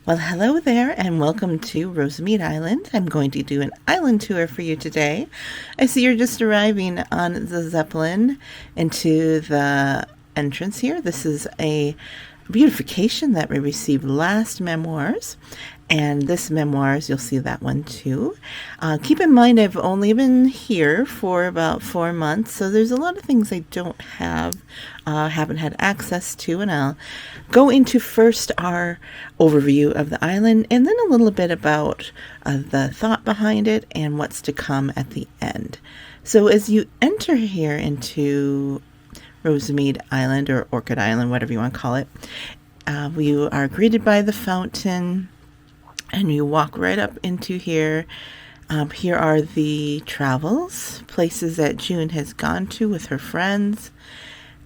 Well, hello there, and welcome to Rosemead Island. I'm going to do an island tour for you today. I see you're just arriving on the Zeppelin into the entrance here. This is a beautification that we received last memoirs, and this memoirs, you'll see that one too. Keep in mind, I've only been here for about 4 months, so there's a lot of things I don't have, haven't had access to, and I'll go into first our overview of the island, and then a little bit about the thought behind it and what's to come at the end. So as you enter here into Rosemead Island, or Orchid Island, whatever you want to call it, we are greeted by the fountain, and you walk right up into here. Here are the travels, places that June has gone to with her friends.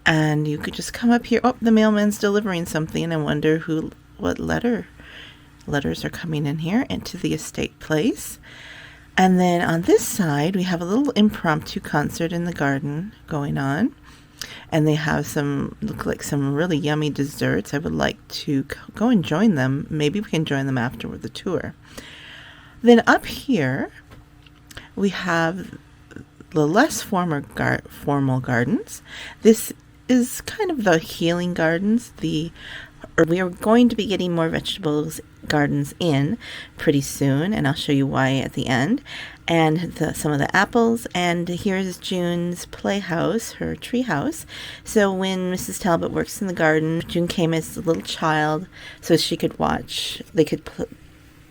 And you could just come up here. Oh, the mailman's delivering something. I wonder what letters are coming in here into the estate place. And then on this side, we have a little impromptu concert in the garden going on. And they have look like some really yummy desserts. I would like to go and join them. Maybe we can join them after the tour. Then up here, we have the less formal gardens. This is kind of the healing gardens. We are going to be getting more vegetables gardens in pretty soon, and I'll show you why at the end. And some of the apples, and here's June's playhouse, her tree house. So when Mrs. Talbot works in the garden, June came as a little child so she could watch.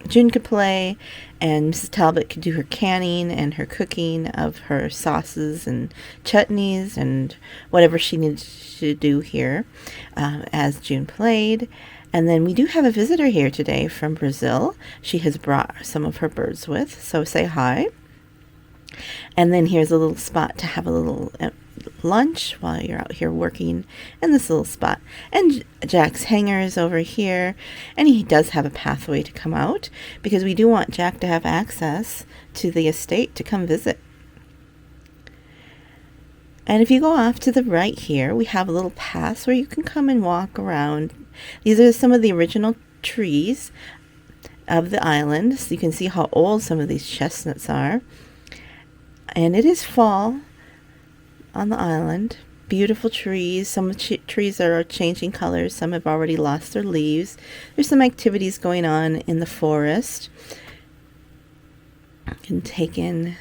June could play, and Mrs. Talbot could do her canning and her cooking of her sauces and chutneys and whatever she needed to do here as June played. And then we do have a visitor here today from Brazil. She has brought some of her birds with, so say hi. And then here's a little spot to have a little lunch while you're out here working in this little spot. And Jack's hanger is over here, and he does have a pathway to come out because we do want Jack to have access to the estate to come visit. And if you go off to the right here, we have a little path where you can come and walk around. These are some of the original trees of the island, so you can see how old some of these chestnuts are. And it is fall on the island. Beautiful trees. Some trees are changing colors. Some have already lost their leaves. There's some activities going on in the forest. You can take in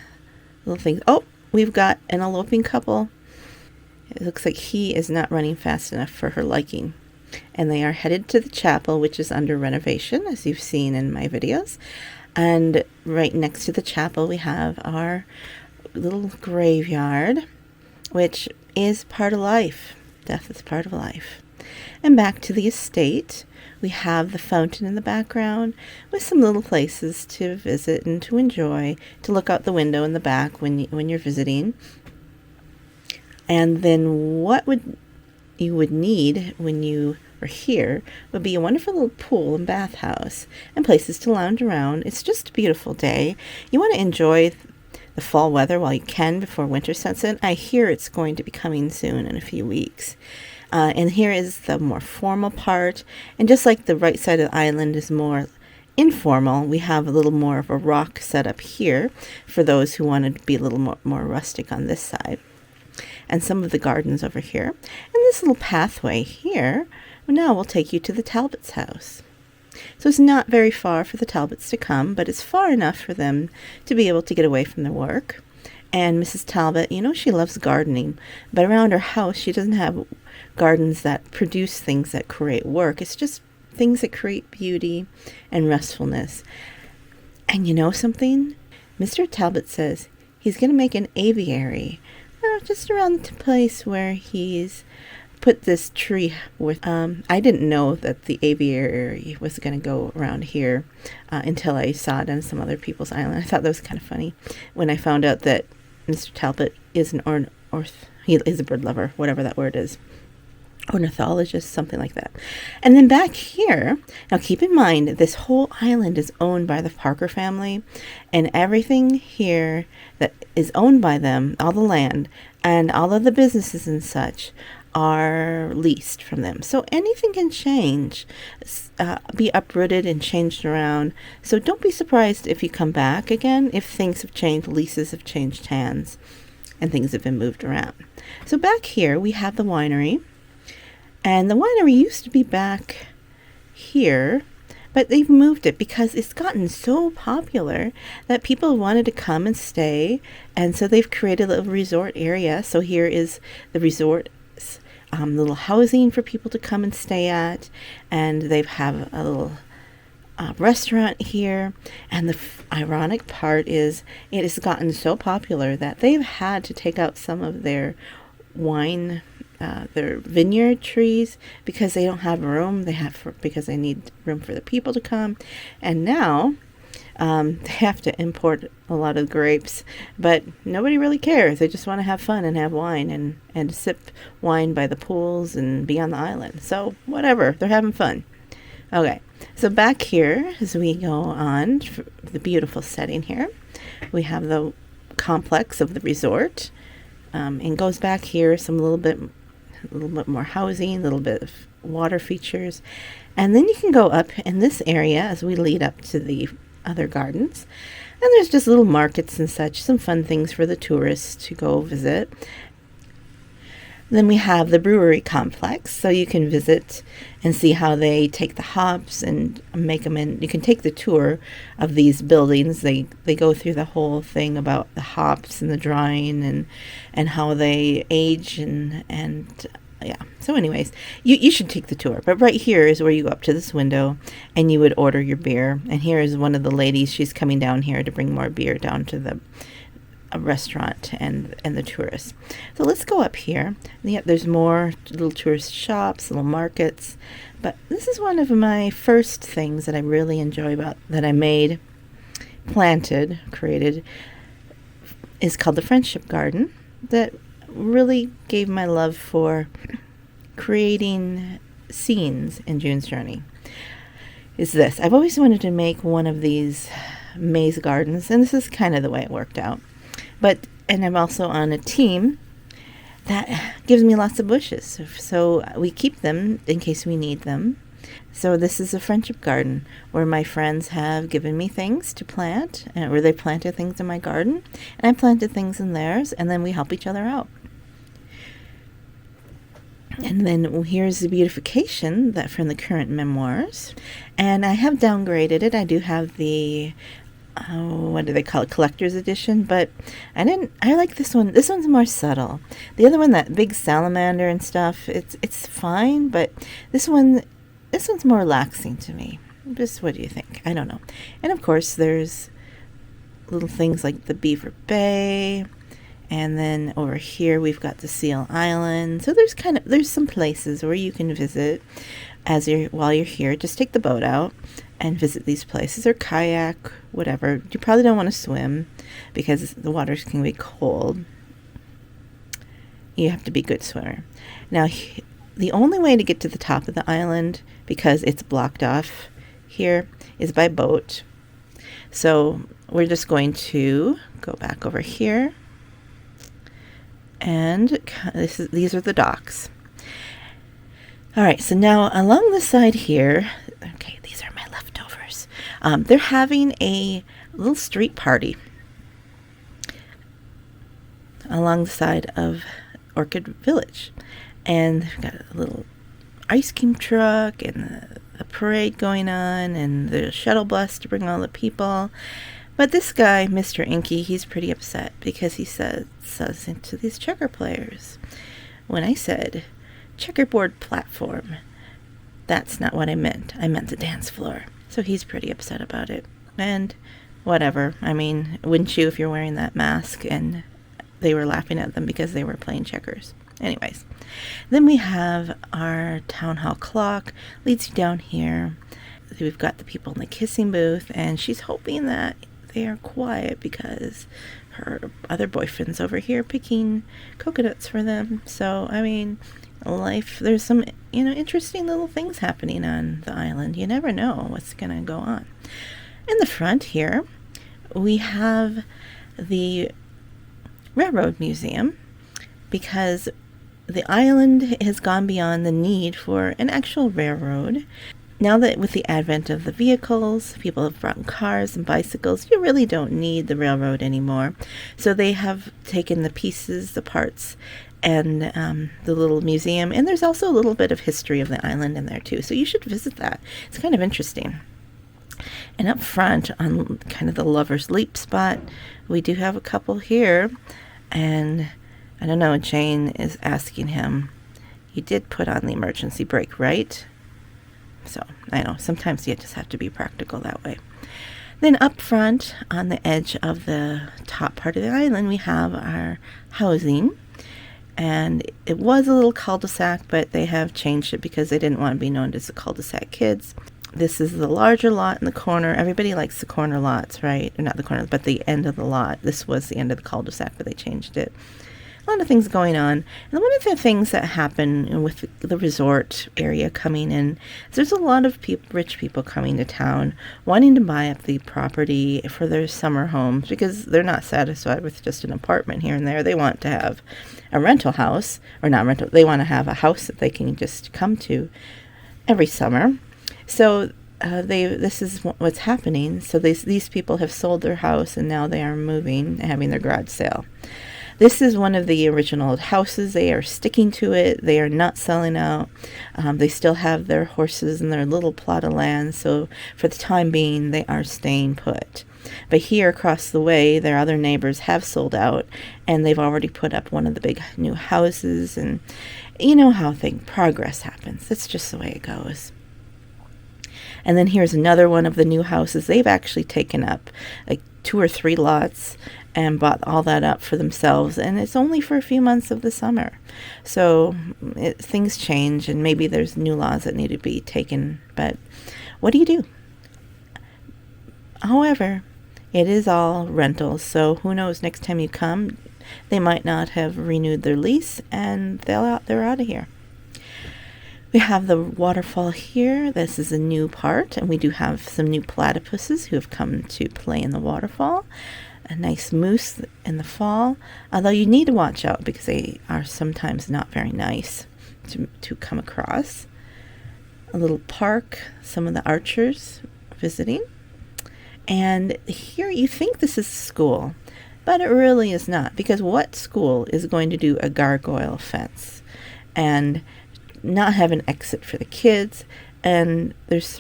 little things. Oh, we've got an eloping couple. It looks like he is not running fast enough for her liking. And they are headed to the chapel, which is under renovation, as you've seen in my videos. And right next to the chapel, we have our little graveyard, which is part of life. Death is part of life. And back to the estate, we have the fountain in the background with some little places to visit and to enjoy, to look out the window in the back when you're visiting. And then what you would need when you are here would be a wonderful little pool and bathhouse and places to lounge around. It's just a beautiful day. You want to enjoy the fall weather while you can before winter sets in. I hear it's going to be coming soon in a few weeks. And here is the more formal part. And just like the right side of the island is more informal, we have a little more of a rock setup here for those who want to be a little more rustic on this side. And some of the gardens over here. And this little pathway here now will take you to the Talbot's house. So it's not very far for the Talbots to come, but it's far enough for them to be able to get away from their work. And Mrs. Talbot, she loves gardening, but around her house she doesn't have gardens that produce things that create work. It's just things that create beauty and restfulness. And you know something? Mr. Talbot says he's going to make an aviary just around the place where he's put this tree with. I didn't know that the aviary was going to go around here until I saw it on some other people's island. I thought that was kind of funny when I found out that Mr. Talbot is he is a bird lover, whatever that word is. Ornithologist, something like that. And then back here, now keep in mind, this whole island is owned by the Parker family, and everything here that is owned by them, all the land, and all of the businesses and such, are leased from them. So anything can change, be uprooted and changed around. So don't be surprised if you come back again, if things have changed, leases have changed hands, and things have been moved around. So back here we have the winery. And the winery used to be back here, but they've moved it because it's gotten so popular that people wanted to come and stay. And so they've created a little resort area. So here is the resort, little housing for people to come and stay at. And they have a little restaurant here. And the ironic part is it has gotten so popular that they've had to take out some of their their vineyard trees because they don't have room. Because they need room for the people to come, and now they have to import a lot of grapes. But nobody really cares. They just want to have fun and have wine and sip wine by the pools and be on the island. So whatever, they're having fun. Okay, so back here as we go on, the beautiful setting here, we have the complex of the resort. And goes back here, a little bit more housing, a little bit of water features. And then you can go up in this area as we lead up to the other gardens. And there's just little markets and such, some fun things for the tourists to go visit. Then we have the brewery complex, so you can visit and see how they take the hops and make them in. You can take the tour of these buildings. They go through the whole thing about the hops and the drying and how they age and yeah. So anyways, you should take the tour. But right here is where you go up to this window and you would order your beer. And here is one of the ladies. She's coming down here to bring more beer down to the restaurant and the tourists. So let's go up here. Yeah, there's more little tourist shops, little markets. But this is one of my first things that I really enjoy about that I created, is called the Friendship Garden. That really gave my love for creating scenes in June's Journey. Is this. I've always wanted to make one of these maze gardens, and this is kind of the way it worked out. And I'm also on a team that gives me lots of bushes. So we keep them in case we need them. So this is a friendship garden where my friends have given me things to plant, where they planted things in my garden, and I planted things in theirs, and then we help each other out. And then here's the beautification that from the current memoirs. And I have downgraded it. I do have the what do they call it, collector's edition, but I like this one. This one's more subtle. The other one, that big salamander and stuff, it's fine, but this one's more relaxing to me. Just what do you think? I don't know. And of course there's little things like the Beaver Bay, and then over here we've got the Seal Island. So there's some places where you can visit while you're here. Just take the boat out and visit these places, or kayak, whatever. You probably don't want to swim because the waters can be cold. You have to be a good swimmer. Now, the only way to get to the top of the island, because it's blocked off here, is by boat. So we're just going to go back over here, and these are the docks. All right, so now along the side here, okay, these are my leftovers. They're having a little street party along the side of Orchid Village. And they've got a little ice cream truck and a parade going on, and the shuttle bus to bring all the people. But this guy, Mr. Inky, he's pretty upset because he says to these checker players, when I said checkerboard platform, that's not what I meant. I meant the dance floor. So he's pretty upset about it. And whatever. I mean, wouldn't you if you're wearing that mask? And they were laughing at them because they were playing checkers. Anyways, then we have our town hall clock. Leads you down here. We've got the people in the kissing booth, and she's hoping that they are quiet because her other boyfriend's over here picking coconuts for them. So, I mean, life, there's some, interesting little things happening on the island. You never know what's going to go on. In the front here, we have the Railroad Museum, because the island has gone beyond the need for an actual railroad. Now that with the advent of the vehicles, people have brought cars and bicycles, you really don't need the railroad anymore. So they have taken the pieces, the parts, and the little museum. And there's also a little bit of history of the island in there too. So you should visit that. It's kind of interesting. And up front on kind of the Lover's Leap spot, we do have a couple here. And I don't know, Jane is asking him, you did put on the emergency brake, right? So, I know, sometimes you just have to be practical that way. Then up front, on the edge of the top part of the island, we have our housing. And it was a little cul-de-sac, but they have changed it because they didn't want to be known as the cul-de-sac kids. This is the larger lot in the corner. Everybody likes the corner lots, right? Or not the corner, but the end of the lot. This was the end of the cul-de-sac, but they changed it. A lot of things going on. And one of the things that happen with the resort area coming in is there's a lot of rich people coming to town wanting to buy up the property for their summer homes because they're not satisfied with just an apartment here and there. They want to have a rental house, or not rental, they want to have a house that they can just come to every summer. So this is what's happening. So these people have sold their house and now they are moving and having their garage sale. This is one of the original houses. They are sticking to it. They are not selling out. They still have their horses and their little plot of land. So for the time being, they are staying put. But here across the way, their other neighbors have sold out, and they've already put up one of the big new houses. And you know how progress happens. That's just the way it goes. And then here's another one of the new houses. They've actually taken up like 2 or 3 lots and bought all that up for themselves. And it's only for a few months of the summer. So things change, and maybe there's new laws that need to be taken. But what do you do? However, it is all rentals. So who knows, next time you come, they might not have renewed their lease and they're out of here. We have the waterfall here. This is a new part, and we do have some new platypuses who have come to play in the waterfall. A nice moose in the fall, although you need to watch out because they are sometimes not very nice to come across. A little park, some of the archers visiting. And here you think this is school, but it really is not, because what school is going to do a gargoyle fence and not have an exit for the kids? And there's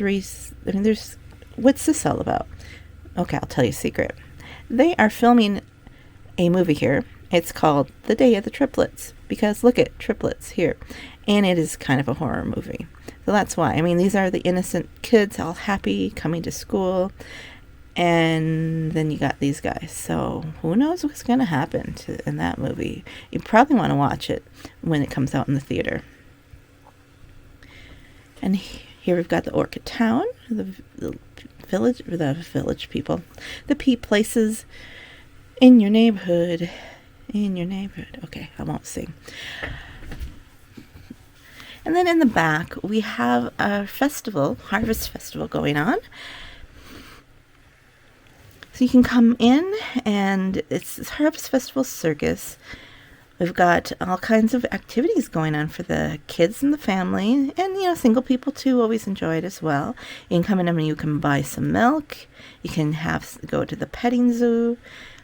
what's this all about? Okay, I'll tell you a secret. They are filming a movie here. It's called The Day of the Triplets, because look at triplets here. And it is kind of a horror movie. So that's why. I mean, these are the innocent kids, all happy, coming to school. And then you got these guys. So who knows what's going to happen in that movie. You probably want to watch it when it comes out in the theater. And here we've got the Orchid Town, the village people, the pea places in your neighborhood. Okay, I won't sing. And then in the back, we have a festival, harvest festival going on. So you can come in, and it's Harvest Festival Circus. We've got all kinds of activities going on for the kids and the family, and single people too always enjoy it as well. You can come in and you can buy some milk. You can go to the petting zoo,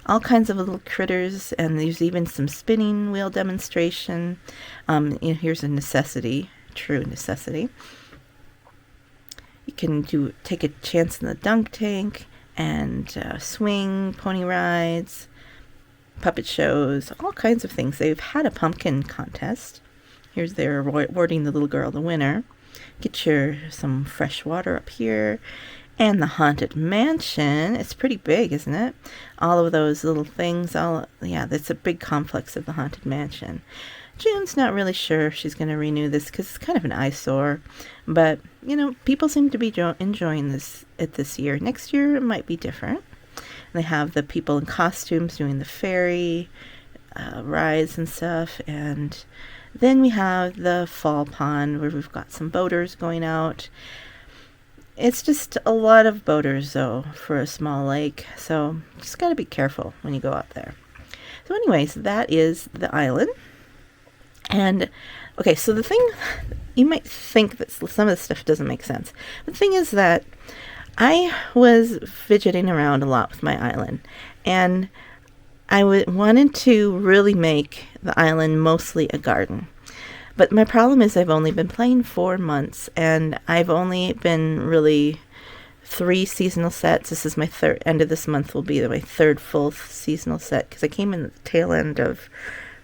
all kinds of little critters, and there's even some spinning wheel demonstration. Here's a true necessity. You can take a chance in the dunk tank and swing, pony rides, puppet shows, all kinds of things. They've had a pumpkin contest. They're awarding the little girl the winner. Get some fresh water up here. And the Haunted Mansion. It's pretty big, isn't it? All of those little things. It's a big complex of the Haunted Mansion. June's not really sure if she's going to renew this because it's kind of an eyesore. But, people seem to be enjoying this year. Next year, it might be different. They have the people in costumes doing the ferry rides and stuff. And then we have the fall pond where we've got some boaters going out. It's just a lot of boaters, though, for a small lake. So just got to be careful when you go out there. So anyways, that is the island. And okay, so the thing, you might think that some of this stuff doesn't make sense. The thing is that I was fidgeting around a lot with my island, and I wanted to really make the island mostly a garden. But my problem is I've only been playing 4 months, and I've only been really 3 seasonal sets. This is my end of this month will be my 3rd full seasonal set, because I came in the tail end of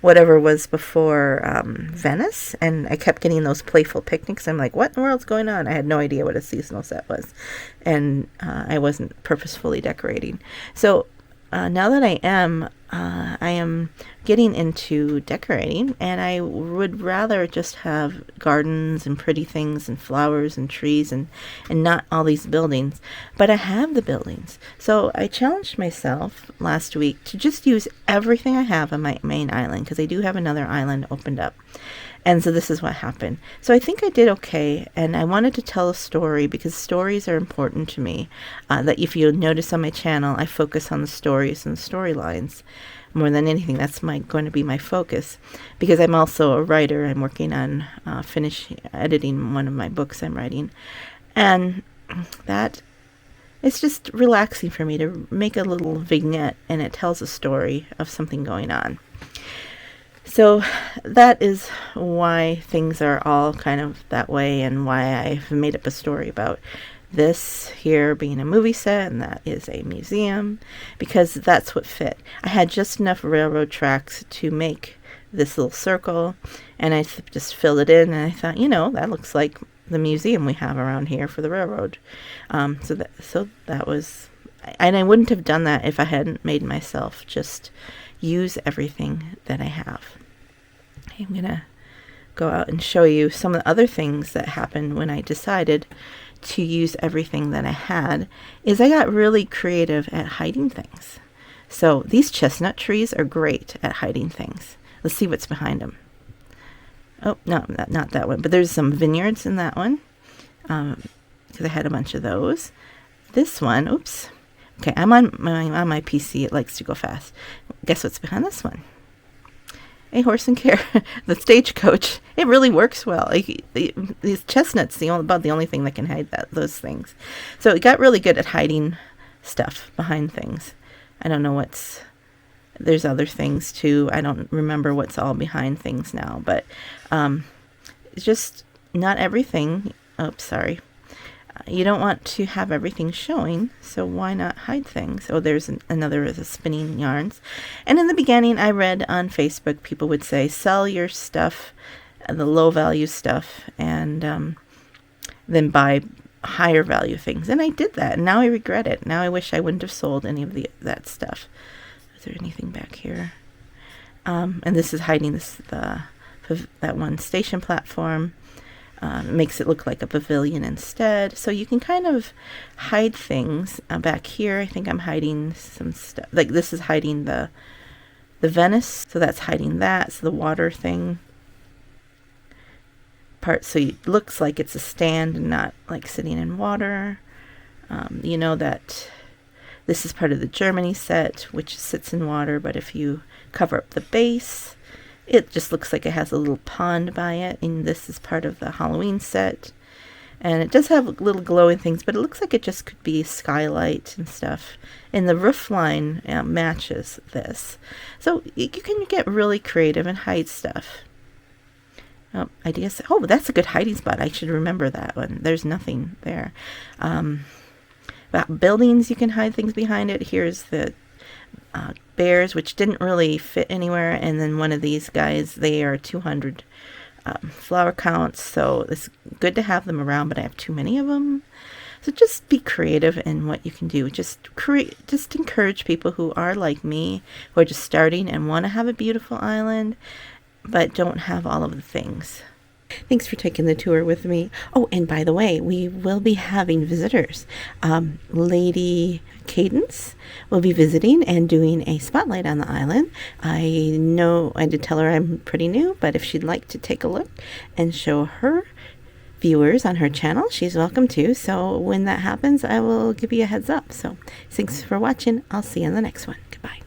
whatever was before Venice, and I kept getting those playful picnics. I'm like, what in the world's going on? I had no idea what a seasonal set was, and I wasn't purposefully decorating. So now that I am getting into decorating, and I would rather just have gardens and pretty things and flowers and trees and not all these buildings. But I have the buildings. So I challenged myself last week to just use everything I have on my main island, because I do have another island opened up. And so this is what happened. So I think I did okay, and I wanted to tell a story because stories are important to me. That if you notice on my channel, I focus on the stories and the storylines more than anything. That's going to be my focus, because I'm also a writer. I'm working on editing one of my books I'm writing, and that it's just relaxing for me to make a little vignette, and it tells a story of something going on. So that is why things are all kind of that way, and why I've made up a story about this here being a movie set and that is a museum, because that's what fit. I had just enough railroad tracks to make this little circle, and I just filled it in, and I thought, that looks like the museum we have around here for the railroad. So that was, and I wouldn't have done that if I hadn't made myself just use everything that I have. I'm gonna go out and show you some of the other things that happened when I decided to use everything that I had. Is I got really creative at hiding things. So these chestnut trees are great at hiding things. Let's see what's behind them. Oh, no, not that one, but there's some vineyards in that one, because I had a bunch of those. This one, oops. Okay, I'm on my PC. It likes to go fast. Guess what's behind this one? A horse and carriage, the stagecoach. It really works well. These chestnuts, about the only thing that can hide those things. So it got really good at hiding stuff behind things. I don't know there's other things too. I don't remember what's all behind things now, but it's just not everything. Oops, sorry. You don't want to have everything showing, so why not hide things? Oh, there's another of the spinning yarns. And in the beginning, I read on Facebook, people would say, sell your stuff, the low value stuff, and then buy higher value things. And I did that, and now I regret it. Now I wish I wouldn't have sold any of that stuff. Is there anything back here? And this is hiding that one station platform. Makes it look like a pavilion instead. So you can kind of hide things. Back here, I think I'm hiding some stuff. Like this is hiding the Venice. So that's hiding that. So the water thing part. So it looks like it's a stand and not like sitting in water. That this is part of the Germany set, which sits in water. But if you cover up the base, it just looks like it has a little pond by it, and this is part of the Halloween set. And it does have little glowing things, but it looks like it just could be skylight and stuff. And the roof line matches this. So you can get really creative and hide stuff. Oh, that's a good hiding spot. I should remember that one. There's nothing there. About buildings, you can hide things behind it. Here's the bears, which didn't really fit anywhere, and then one of these guys, they are 200 flower counts, so it's good to have them around, but I have too many of them. So just be creative in what you can do. Just encourage people who are like me, who are just starting and want to have a beautiful island but don't have all of the things. Thanks for taking the tour with me. Oh, and by the way, we will be having visitors. Lady Cadence will be visiting and doing a spotlight on the island. I know I did tell her I'm pretty new, but if she'd like to take a look and show her viewers on her channel, she's welcome to. So when that happens, I will give you a heads up. So thanks for watching. I'll see you in the next one. Goodbye.